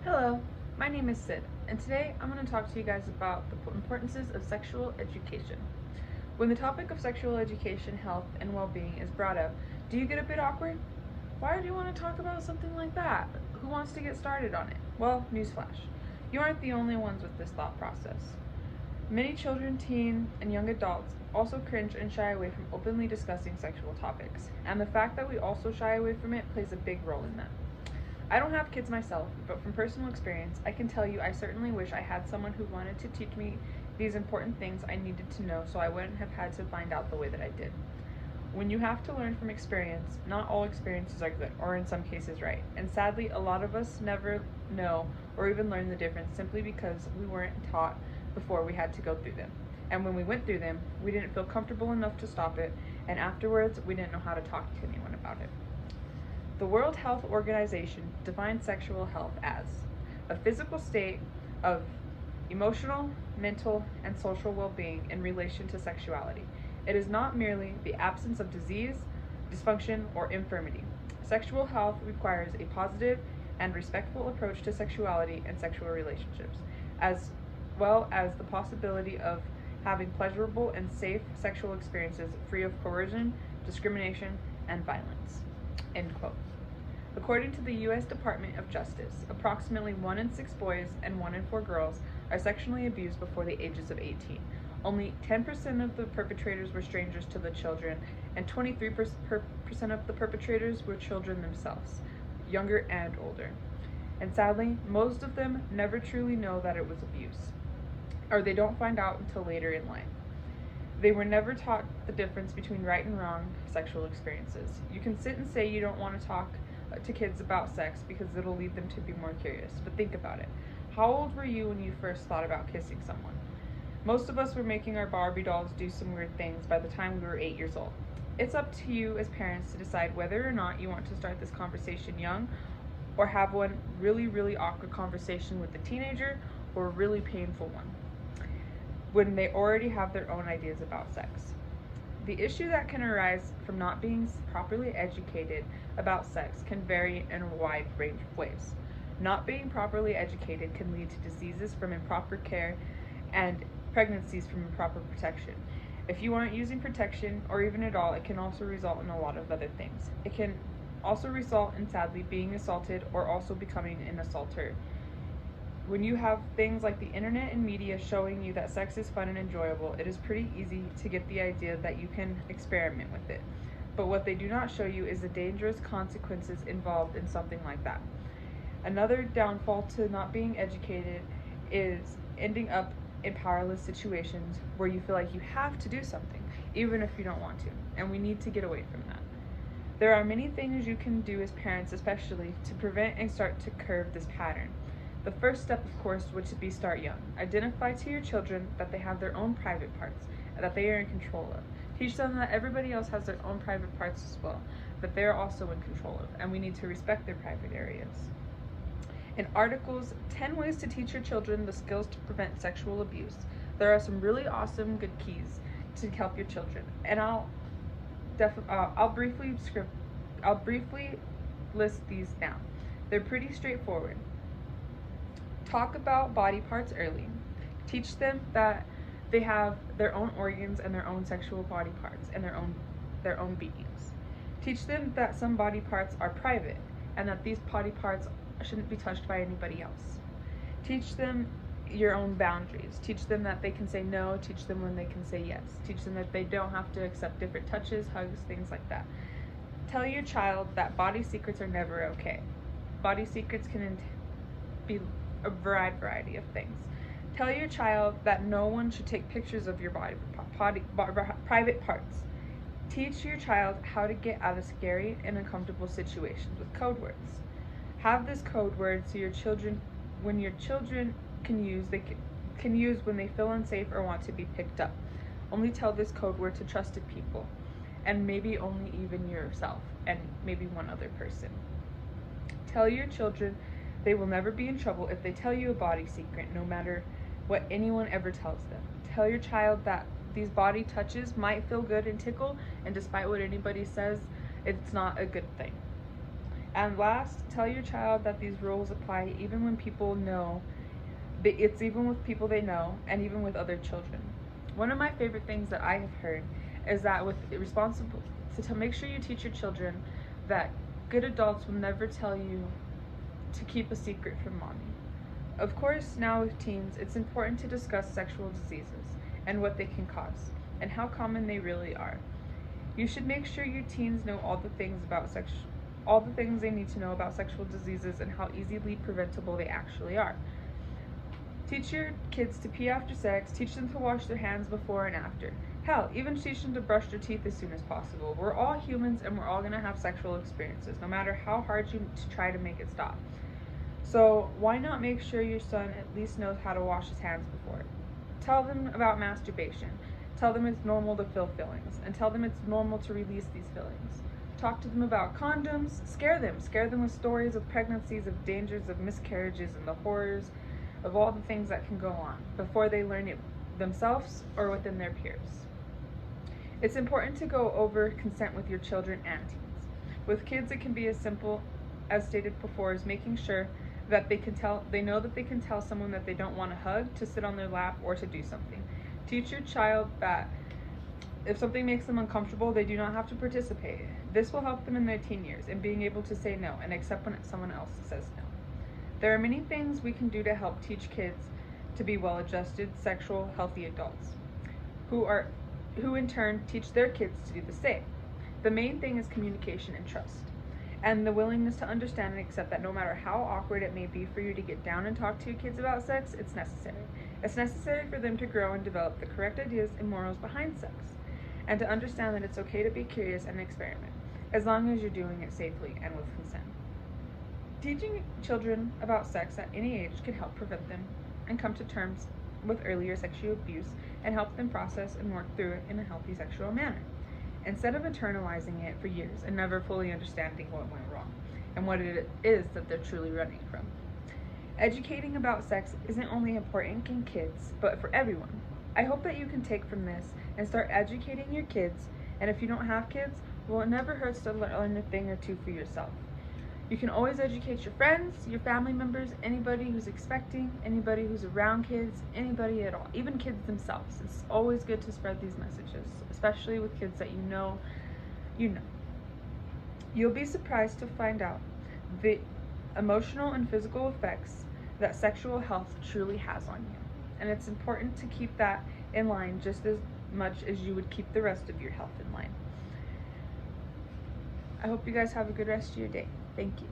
Hello, my name is Sid, and today I'm going to talk to you guys about the importances of sexual education. When the topic of sexual education, health, and well-being is brought up, do you get a bit awkward? Why do you want to talk about something like that? Who wants to get started on it? Well, newsflash. You aren't the only ones with this thought process. Many children, teens, and young adults also cringe and shy away from openly discussing sexual topics, and the fact that we also shy away from it plays a big role in that. I don't have kids myself, but from personal experience, I can tell you I certainly wish I had someone who wanted to teach me these important things I needed to know so I wouldn't have had to find out the way that I did. When you have to learn from experience, not all experiences are good, or in some cases right. And sadly, a lot of us never know or even learn the difference simply because we weren't taught before we had to go through them. And when we went through them, we didn't feel comfortable enough to stop it, and afterwards, we didn't know how to talk to anyone about it. The World Health Organization defines sexual health as a physical state of emotional, mental, and social well-being in relation to sexuality. It is not merely the absence of disease, dysfunction, or infirmity. Sexual health requires a positive and respectful approach to sexuality and sexual relationships, as well as the possibility of having pleasurable and safe sexual experiences free of coercion, discrimination, and violence. End quote. According to the U.S. Department of Justice, approximately 1 in 6 boys and 1 in 4 girls are sexually abused before the ages of 18. Only 10% of the perpetrators were strangers to the children, and 23% of the perpetrators were children themselves, younger and older. And sadly, most of them never truly know that it was abuse, or they don't find out until later in life. They were never taught the difference between right and wrong sexual experiences. You can sit and say you don't want to talk to kids about sex because it'll lead them to be more curious, but think about it. How old were you when you first thought about kissing someone? Most of us were making our Barbie dolls do some weird things by the time we were 8 years old. It's up to you as parents to decide whether or not you want to start this conversation young or have one really awkward conversation with a teenager or a really painful one when they already have their own ideas about sex. The issue that can arise from not being properly educated about sex can vary in a wide range of ways. Not being properly educated can lead to diseases from improper care and pregnancies from improper protection. If you aren't using protection, or even at all, it can also result in a lot of other things. It can also result in, sadly, being assaulted or also becoming an assaulter. When you have things like the internet and media showing you that sex is fun and enjoyable, it is pretty easy to get the idea that you can experiment with it. But what they do not show you is the dangerous consequences involved in something like that. Another downfall to not being educated is ending up in powerless situations where you feel like you have to do something, even if you don't want to, and we need to get away from that. There are many things you can do as parents, especially, to prevent and start to curb this pattern. The first step, of course, would be start young. Identify to your children that they have their own private parts, and that they are in control of. Teach them that everybody else has their own private parts as well, that they are also in control of, and we need to respect their private areas. In articles, 10 Ways to Teach Your Children the Skills to Prevent Sexual Abuse, there are some really awesome good keys to help your children, and I'll briefly list these now. They're pretty straightforward. Talk about body parts early. Teach them that they have their own organs and their own sexual body parts and their own beings. Teach them that some body parts are private and that these body parts shouldn't be touched by anybody else. Teach them your own boundaries. Teach them that they can say no. Teach them when they can say yes. Teach them that they don't have to accept different touches, hugs, things like that. Tell your child that body secrets are never okay. Body secrets can be a variety of things. Tell your child that no one should take pictures of your private parts. Teach your child how to get out of scary and uncomfortable situations with code words. Have this code word so your children can use when they feel unsafe or want to be picked up. Only tell this code word to trusted people, and maybe only even yourself and maybe one other person. Tell your children they will never be in trouble if they tell you a body secret, no matter what anyone ever tells them. Tell your child that these body touches might feel good and tickle, and despite what anybody says, it's not a good thing. And last, tell your child that these rules apply even when people know, it's even with people they know and even with other children. One of my favorite things that I have heard is that with responsible to make sure you teach your children that good adults will never tell you to keep a secret from mommy. Of course, now with teens, it's important to discuss sexual diseases and what they can cause and how common they really are. You should make sure your teens know all the things they need to know about sexual diseases and how easily preventable they actually are. Teach your kids to pee after sex, teach them to wash their hands before and after. Hell, even teach them to brush their teeth as soon as possible. We're all humans and we're all going to have sexual experiences, no matter how hard you try to make it stop. So why not make sure your son at least knows how to wash his hands before? Tell them about masturbation. Tell them it's normal to feel feelings, and tell them it's normal to release these feelings. Talk to them about condoms. Scare them with stories of pregnancies, of dangers, of miscarriages, and the horrors of all the things that can go on before they learn it themselves or within their peers. It's important to go over consent with your children and teens. With kids, it can be as simple as stated before as making sure that they know that they can tell someone that they don't want to hug, to sit on their lap, or to do something. Teach your child that if something makes them uncomfortable, they do not have to participate. This will help them in their teen years in being able to say no and accept when someone else says no. There are many things we can do to help teach kids to be well-adjusted, sexual, healthy adults, who in turn teach their kids to do the same. The main thing is communication and trust, and the willingness to understand and accept that no matter how awkward it may be for you to get down and talk to your kids about sex, it's necessary. It's necessary for them to grow and develop the correct ideas and morals behind sex, and to understand that it's okay to be curious and experiment, as long as you're doing it safely and with consent. Teaching children about sex at any age can help prevent them and come to terms with earlier sexual abuse and help them process and work through it in a healthy sexual manner, instead of internalizing it for years and never fully understanding what went wrong and what it is that they're truly running from. Educating about sex isn't only important in kids, but for everyone. I hope that you can take from this and start educating your kids, and if you don't have kids, well, it never hurts to learn a thing or two for yourself. You can always educate your friends, your family members, anybody who's expecting, anybody who's around kids, anybody at all, even kids themselves. It's always good to spread these messages, especially with kids that you know. You'll be surprised to find out the emotional and physical effects that sexual health truly has on you. And it's important to keep that in line just as much as you would keep the rest of your health in line. I hope you guys have a good rest of your day. Thank you.